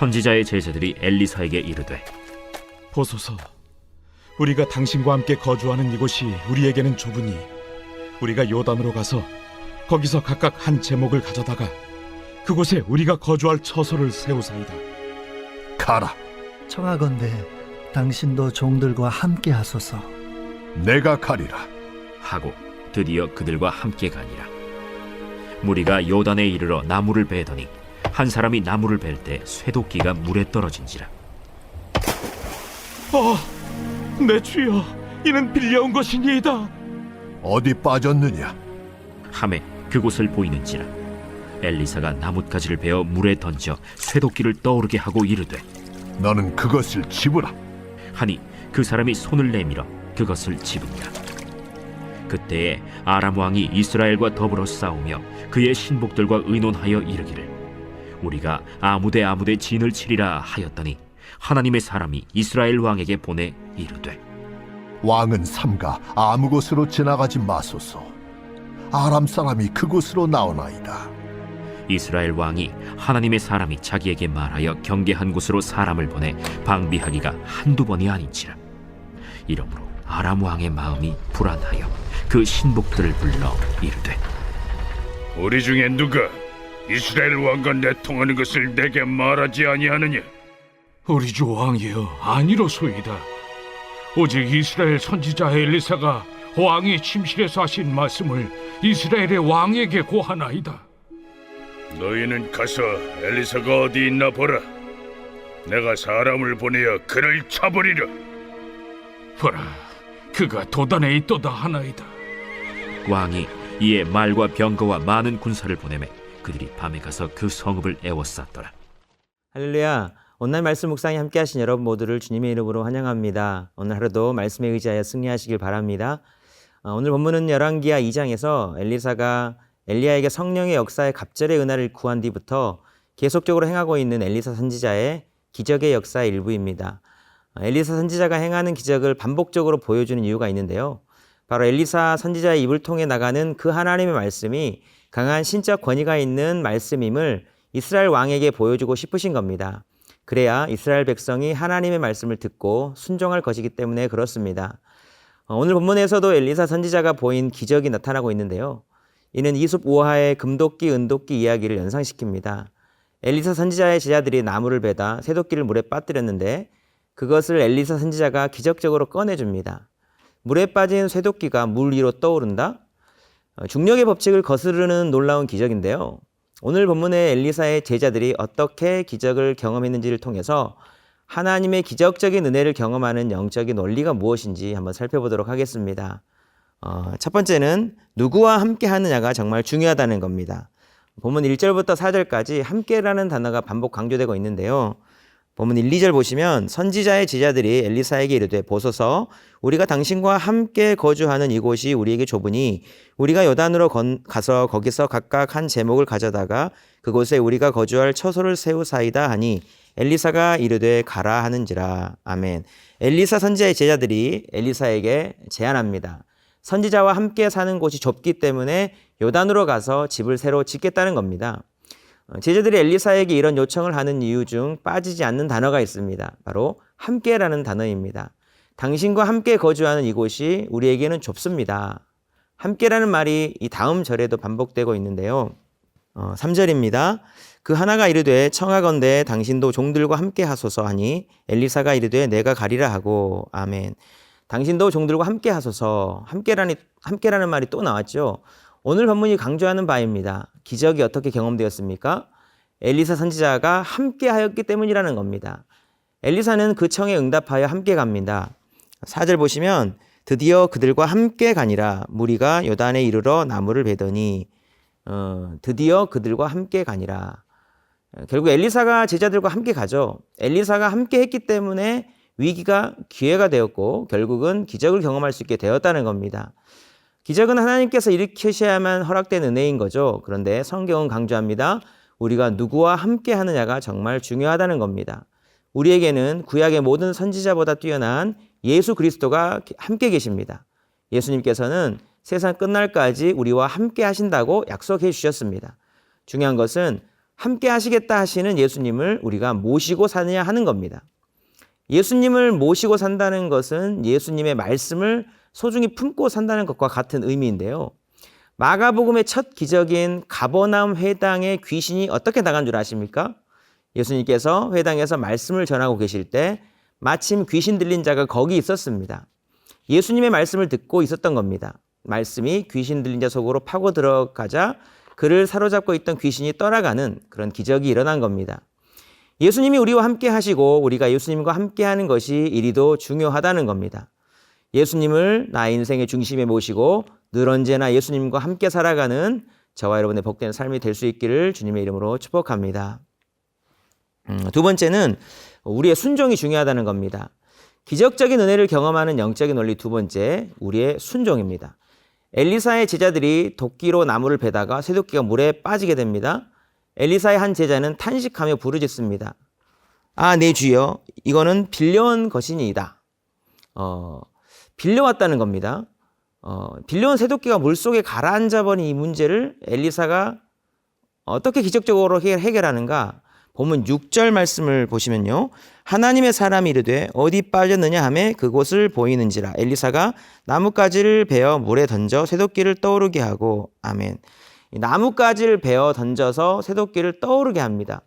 선지자의 제자들이 엘리사에게 이르되 보소서, 우리가 당신과 함께 거주하는 이곳이 우리에게는 좁으니 우리가 요단으로 가서 거기서 각각 한 제목을 가져다가 그곳에 우리가 거주할 처소를 세우사이다. 가라. 청하건대 당신도 종들과 함께 하소서. 내가 가리라. 하고 드디어 그들과 함께 가니라. 무리가 요단에 이르러 나무를 베더니 한 사람이 나무를 벨 때 쇠도끼가 물에 떨어진지라. 내 주여, 이는 빌려온 것이니이다. 어디 빠졌느냐? 함에 그곳을 보이는지라. 엘리사가 나뭇가지를 베어 물에 던져 쇠도끼를 떠오르게 하고 이르되 너는 그것을 집으라. 하니 그 사람이 손을 내밀어 그것을 집으니라. 그때에 아람 왕이 이스라엘과 더불어 싸우며 그의 신복들과 의논하여 이르기를 우리가 아무데 진을 치리라 하였더니 하나님의 사람이 이스라엘 왕에게 보내 이르되 왕은 삼가 아무 곳으로 지나가지 마소서. 아람 사람이 그곳으로 나오나이다. 이스라엘 왕이 하나님의 사람이 자기에게 말하여 경계한 곳으로 사람을 보내 방비하기가 한두 번이 아닌지라. 이러므로 아람 왕의 마음이 불안하여 그 신복들을 불러 이르되 우리 중에 누가 이스라엘 왕과 내통하는 것을 내게 말하지 아니하느냐? 우리 주 왕이여, 아니로소이다. 오직 이스라엘 선지자 엘리사가 왕이 침실에서 하신 말씀을 이스라엘의 왕에게 고하나이다. 너희는 가서 엘리사가 어디 있나 보라. 내가 사람을 보내어 그를 쳐버리라. 보라, 그가 도단에 있도다 하나이다. 왕이 이에 말과 병거와 많은 군사를 보내매 그들이 밤에 가서 그 성읍을 에워쌌더라. 할렐루야. 오늘 말씀 묵상에 함께 하신 여러분 모두를 주님의 이름으로 환영합니다. 오늘 하루도 말씀에 의지하여 승리하시길 바랍니다. 오늘 본문은 열왕기하 2장에서 엘리사가 엘리야에게 성령의 역사에 갑절의 은혜를 구한 뒤부터 계속적으로 행하고 있는 엘리사 선지자의 기적의 역사의 일부입니다. 엘리사 선지자가 행하는 기적을 반복적으로 보여주는 이유가 있는데요. 바로 엘리사 선지자의 입을 통해 나가는 그 하나님의 말씀이 강한 신적 권위가 있는 말씀임을 이스라엘 왕에게 보여주고 싶으신 겁니다. 그래야 이스라엘 백성이 하나님의 말씀을 듣고 순종할 것이기 때문에 그렇습니다. 오늘 본문에서도 엘리사 선지자가 보인 기적이 나타나고 있는데요. 이는 이솝 우화의 금도끼, 은도끼 이야기를 연상시킵니다. 엘리사 선지자의 제자들이 나무를 베다 쇠도끼를 물에 빠뜨렸는데 그것을 엘리사 선지자가 기적적으로 꺼내줍니다. 물에 빠진 쇠도끼가 물 위로 떠오른다? 중력의 법칙을 거스르는 놀라운 기적인데요. 오늘 본문의 엘리사의 제자들이 어떻게 기적을 경험했는지를 통해서 하나님의 기적적인 은혜를 경험하는 영적인 원리가 무엇인지 한번 살펴보도록 하겠습니다. 첫 번째는 누구와 함께 하느냐가 정말 중요하다는 겁니다. 본문 1절부터 4절까지 함께라는 단어가 반복 강조되고 있는데요. 본문 1, 2절 보시면 선지자의 제자들이 엘리사에게 이르되 보소서 우리가 당신과 함께 거주하는 이곳이 우리에게 좁으니 우리가 요단으로 가서 거기서 각각 한 제목을 가져다가 그곳에 우리가 거주할 처소를 세우사이다 하니 엘리사가 이르되 가라 하는지라. 아멘. 엘리사 선지자의 제자들이 엘리사에게 제안합니다. 선지자와 함께 사는 곳이 좁기 때문에 요단으로 가서 집을 새로 짓겠다는 겁니다. 제자들이 엘리사에게 이런 요청을 하는 이유 중 빠지지 않는 단어가 있습니다. 바로 함께라는 단어입니다. 당신과 함께 거주하는 이곳이 우리에게는 좁습니다. 함께라는 말이 이 다음 절에도 반복되고 있는데요. 3절입니다. 그 하나가 이르되 청하건대 당신도 종들과 함께 하소서 하니 엘리사가 이르되 내가 가리라 하고. 아멘. 당신도 종들과 함께 하소서. 함께라는 말이 또 나왔죠. 오늘 본문이 강조하는 바입니다. 기적이 어떻게 경험되었습니까? 엘리사 선지자가 함께 하였기 때문이라는 겁니다. 엘리사는 그 청에 응답하여 함께 갑니다. 4절 보시면 드디어 그들과 함께 가니라. 무리가 요단에 이르러 나무를 베더니 드디어 그들과 함께 가니라. 결국 엘리사가 제자들과 함께 가죠. 엘리사가 함께 했기 때문에 위기가 기회가 되었고 결국은 기적을 경험할 수 있게 되었다는 겁니다. 기적은 하나님께서 일으키셔야만 허락된 은혜인 거죠. 그런데 성경은 강조합니다. 우리가 누구와 함께 하느냐가 정말 중요하다는 겁니다. 우리에게는 구약의 모든 선지자보다 뛰어난 예수 그리스도가 함께 계십니다. 예수님께서는 세상 끝날까지 우리와 함께 하신다고 약속해 주셨습니다. 중요한 것은 함께 하시겠다 하시는 예수님을 우리가 모시고 사느냐 하는 겁니다. 예수님을 모시고 산다는 것은 예수님의 말씀을 소중히 품고 산다는 것과 같은 의미인데요. 마가복음의 첫 기적인 가버나움 회당에 귀신이 어떻게 나간 줄 아십니까? 예수님께서 회당에서 말씀을 전하고 계실 때 마침 귀신 들린 자가 거기 있었습니다. 예수님의 말씀을 듣고 있었던 겁니다. 말씀이 귀신 들린 자 속으로 파고 들어가자 그를 사로잡고 있던 귀신이 떠나가는 그런 기적이 일어난 겁니다. 예수님이 우리와 함께 하시고 우리가 예수님과 함께 하는 것이 이리도 중요하다는 겁니다. 예수님을 나의 인생의 중심에 모시고 늘 언제나 예수님과 함께 살아가는 저와 여러분의 복된 삶이 될 수 있기를 주님의 이름으로 축복합니다. 두 번째는 우리의 순종이 중요하다는 겁니다. 기적적인 은혜를 경험하는 영적인 원리 두 번째, 우리의 순종입니다. 엘리사의 제자들이 도끼로 나무를 베다가 쇠도끼가 물에 빠지게 됩니다. 엘리사의 한 제자는 탄식하며 부르짖습니다. 아, 내 주여, 이거는 빌려온 것이니이다. 빌려왔다는 겁니다. 빌려온 쇠도끼가 물속에 가라앉아 버린 이 문제를 엘리사가 어떻게 기적적으로 해결하는가? 본문 6절 말씀을 보시면요. 하나님의 사람이 이르되 어디 빠졌느냐 하매 그곳을 보이는지라. 엘리사가 나뭇가지를 베어 물에 던져 쇠도끼를 떠오르게 하고. 아멘. 나뭇가지를 베어 던져서 쇠도끼를 떠오르게 합니다.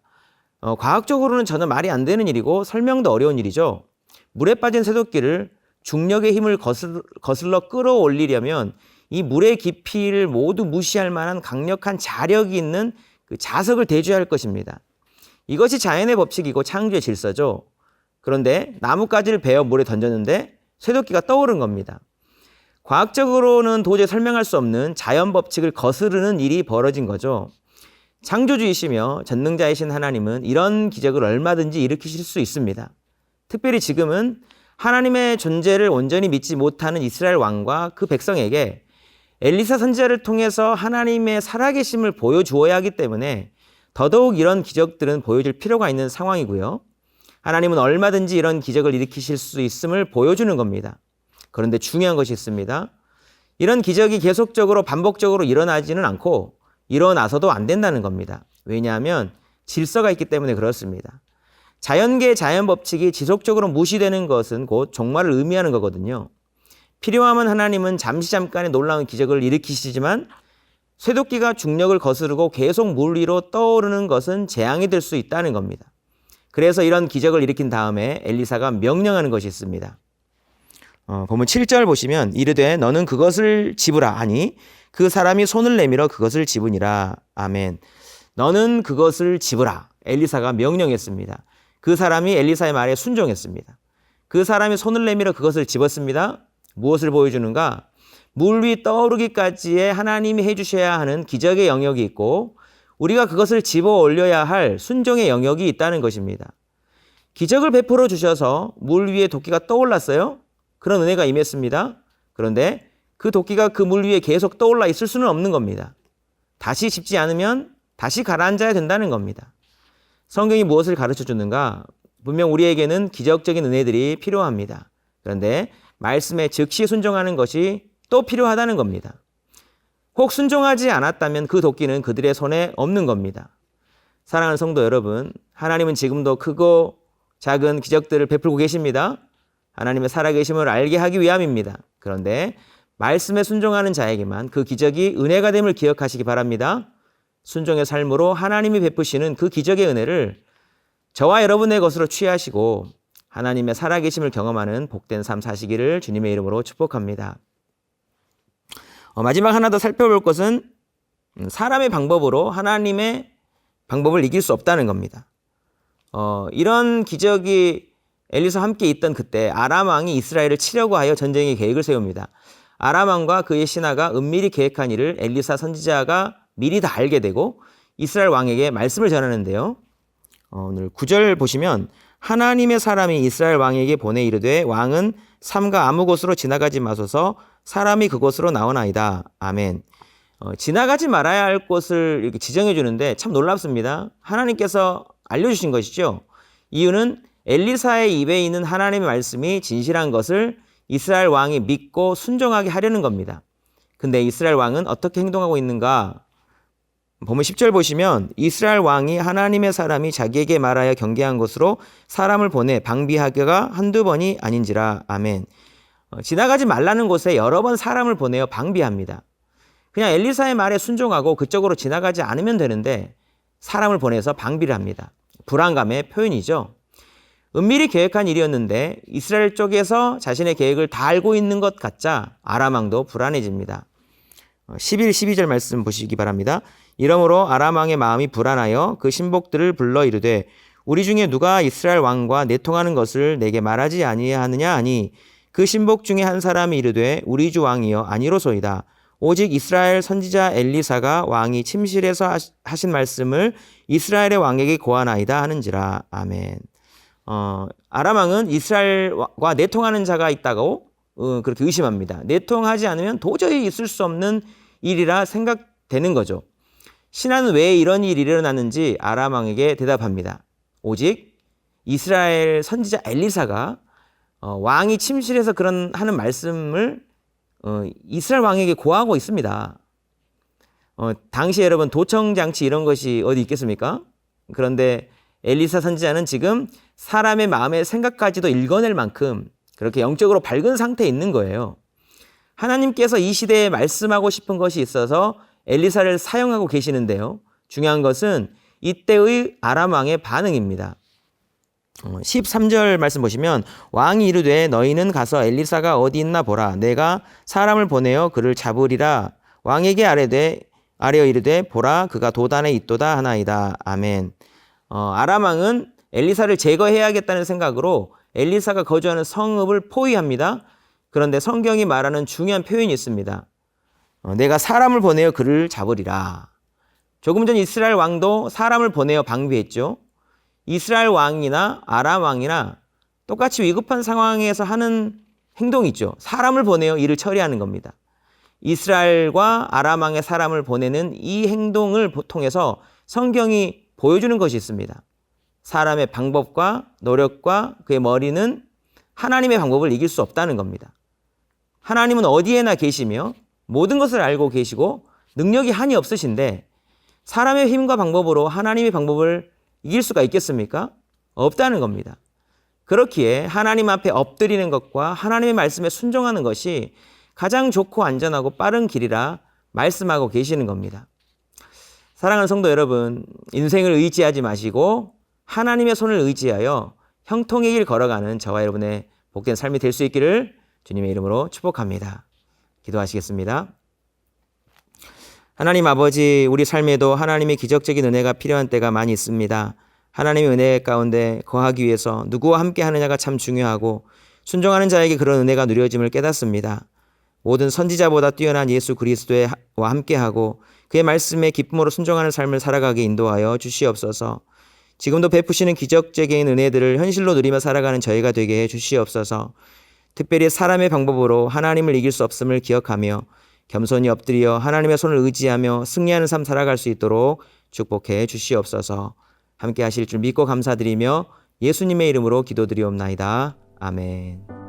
과학적으로는 전혀 말이 안 되는 일이고 설명도 어려운 일이죠. 물에 빠진 쇠도끼를 중력의 힘을 거슬러 끌어올리려면 이 물의 깊이를 모두 무시할 만한 강력한 자력이 있는 그 자석을 대줘야 할 것입니다. 이것이 자연의 법칙이고 창조의 질서죠. 그런데 나뭇가지를 베어 물에 던졌는데 쇠도끼가 떠오른 겁니다. 과학적으로는 도저히 설명할 수 없는 자연 법칙을 거스르는 일이 벌어진 거죠. 창조주이시며 전능자이신 하나님은 이런 기적을 얼마든지 일으키실 수 있습니다. 특별히 지금은 하나님의 존재를 온전히 믿지 못하는 이스라엘 왕과 그 백성에게 엘리사 선지자를 통해서 하나님의 살아계심을 보여주어야 하기 때문에 더더욱 이런 기적들은 보여줄 필요가 있는 상황이고요. 하나님은 얼마든지 이런 기적을 일으키실 수 있음을 보여주는 겁니다. 그런데 중요한 것이 있습니다. 이런 기적이 계속적으로 반복적으로 일어나지는 않고 일어나서도 안 된다는 겁니다. 왜냐하면 질서가 있기 때문에 그렇습니다. 자연계의 자연 법칙이 지속적으로 무시되는 것은 곧 종말을 의미하는 거거든요. 필요하면 하나님은 잠깐의 놀라운 기적을 일으키시지만 쇠도끼가 중력을 거스르고 계속 물 위로 떠오르는 것은 재앙이 될 수 있다는 겁니다. 그래서 이런 기적을 일으킨 다음에 엘리사가 명령하는 것이 있습니다. 본문 7절 보시면 이르되 너는 그것을 집으라 하니 그 사람이 손을 내밀어 그것을 집으니라. 아멘. 너는 그것을 집으라. 엘리사가 명령했습니다. 그 사람이 엘리사의 말에 순종했습니다. 그 사람이 손을 내밀어 그것을 집었습니다. 무엇을 보여주는가? 물 위 떠오르기까지의 하나님이 해주셔야 하는 기적의 영역이 있고 우리가 그것을 집어 올려야 할 순종의 영역이 있다는 것입니다. 기적을 베풀어 주셔서 물 위에 도끼가 떠올랐어요. 그런 은혜가 임했습니다. 그런데 그 도끼가 그 물 위에 계속 떠올라 있을 수는 없는 겁니다. 다시 집지 않으면 다시 가라앉아야 된다는 겁니다. 성경이 무엇을 가르쳐 주는가? 분명 우리에게는 기적적인 은혜들이 필요합니다. 그런데 말씀에 즉시 순종하는 것이 또 필요하다는 겁니다. 혹 순종하지 않았다면 그 도끼는 그들의 손에 없는 겁니다. 사랑하는 성도 여러분, 하나님은 지금도 크고 작은 기적들을 베풀고 계십니다. 하나님의 살아계심을 알게 하기 위함입니다. 그런데 말씀에 순종하는 자에게만 그 기적이 은혜가 됨을 기억하시기 바랍니다. 순종의 삶으로 하나님이 베푸시는 그 기적의 은혜를 저와 여러분의 것으로 취하시고 하나님의 살아계심을 경험하는 복된 삶 사시기를 주님의 이름으로 축복합니다. 마지막 하나 더 살펴볼 것은 사람의 방법으로 하나님의 방법을 이길 수 없다는 겁니다. 이런 기적이 엘리사와 함께 있던 그때 아람 왕이 이스라엘을 치려고 하여 전쟁의 계획을 세웁니다. 아람 왕과 그의 신하가 은밀히 계획한 일을 엘리사 선지자가 미리 다 알게 되고 이스라엘 왕에게 말씀을 전하는데요. 오늘 9절 보시면 하나님의 사람이 이스라엘 왕에게 보내 이르되 왕은 삼가 아무 곳으로 지나가지 마소서 사람이 그곳으로 나오나이다. 아멘. 지나가지 말아야 할 곳을 이렇게 지정해 주는데 참 놀랍습니다. 하나님께서 알려주신 것이죠. 이유는 엘리사의 입에 있는 하나님의 말씀이 진실한 것을 이스라엘 왕이 믿고 순종하게 하려는 겁니다. 근데 이스라엘 왕은 어떻게 행동하고 있는가? 본문 10절 보시면 이스라엘 왕이 하나님의 사람이 자기에게 말하여 경계한 곳으로 사람을 보내 방비하기가 한두 번이 아닌지라. 아멘. 지나가지 말라는 곳에 여러 번 사람을 보내어 방비합니다. 그냥 엘리사의 말에 순종하고 그쪽으로 지나가지 않으면 되는데 사람을 보내서 방비를 합니다. 불안감의 표현이죠. 은밀히 계획한 일이었는데 이스라엘 쪽에서 자신의 계획을 다 알고 있는 것 같자 아람 왕도 불안해집니다. 11, 12절 말씀 보시기 바랍니다. 이러므로 아람 왕의 마음이 불안하여 그 신복들을 불러 이르되 우리 중에 누가 이스라엘 왕과 내통하는 것을 내게 말하지 아니하느냐 하니 그 신복 중에 한 사람이 이르되 우리 주 왕이여 아니로소이다. 오직 이스라엘 선지자 엘리사가 왕이 침실에서 하신 말씀을 이스라엘의 왕에게 고하나이다 하는지라. 아멘. 아람 왕은 이스라엘과 내통하는 자가 있다고 그렇게 의심합니다. 내통하지 않으면 도저히 있을 수 없는 일이라 생각되는 거죠. 신하는 왜 이런 일이 일어났는지 아람 왕에게 대답합니다. 오직 이스라엘 선지자 엘리사가 왕이 침실에서 하는 말씀을 이스라엘 왕에게 고하고 있습니다. 당시 여러분 도청장치 이런 것이 어디 있겠습니까? 그런데 엘리사 선지자는 지금 사람의 마음의 생각까지도 읽어낼 만큼 그렇게 영적으로 밝은 상태에 있는 거예요. 하나님께서 이 시대에 말씀하고 싶은 것이 있어서 엘리사를 사용하고 계시는데요. 중요한 것은 이때의 아람 왕의 반응입니다. 13절 말씀 보시면 왕이 이르되 너희는 가서 엘리사가 어디 있나 보라. 내가 사람을 보내어 그를 잡으리라. 왕에게 아뢰어 이르되 보라 그가 도단에 있도다 하나이다. 아멘. 아람 왕은 엘리사를 제거해야겠다는 생각으로 엘리사가 거주하는 성읍을 포위합니다. 그런데 성경이 말하는 중요한 표현이 있습니다. 내가 사람을 보내어 그를 잡으리라. 조금 전 이스라엘 왕도 사람을 보내어 방비했죠. 이스라엘 왕이나 아람 왕이나 똑같이 위급한 상황에서 하는 행동이 있죠. 사람을 보내어 일을 처리하는 겁니다. 이스라엘과 아람 왕의 사람을 보내는 이 행동을 통해서 성경이 보여주는 것이 있습니다. 사람의 방법과 노력과 그의 머리는 하나님의 방법을 이길 수 없다는 겁니다. 하나님은 어디에나 계시며 모든 것을 알고 계시고 능력이 한이 없으신데 사람의 힘과 방법으로 하나님의 방법을 이길 수가 있겠습니까? 없다는 겁니다. 그렇기에 하나님 앞에 엎드리는 것과 하나님의 말씀에 순종하는 것이 가장 좋고 안전하고 빠른 길이라 말씀하고 계시는 겁니다. 사랑하는 성도 여러분, 인생을 의지하지 마시고 하나님의 손을 의지하여 형통의 길 걸어가는 저와 여러분의 복된 삶이 될 수 있기를 주님의 이름으로 축복합니다. 기도하시겠습니다. 하나님 아버지, 우리 삶에도 하나님의 기적적인 은혜가 필요한 때가 많이 있습니다. 하나님의 은혜 가운데 거하기 위해서 누구와 함께 하느냐가 참 중요하고 순종하는 자에게 그런 은혜가 누려짐을 깨닫습니다. 모든 선지자보다 뛰어난 예수 그리스도와 함께하고 그의 말씀에 기쁨으로 순종하는 삶을 살아가게 인도하여 주시옵소서. 지금도 베푸시는 기적적인 은혜들을 현실로 누리며 살아가는 저희가 되게 해 주시옵소서. 특별히 사람의 방법으로 하나님을 이길 수 없음을 기억하며 겸손히 엎드려 하나님의 손을 의지하며 승리하는 삶 살아갈 수 있도록 축복해 주시옵소서. 함께 하실 줄 믿고 감사드리며 예수님의 이름으로 기도드리옵나이다. 아멘.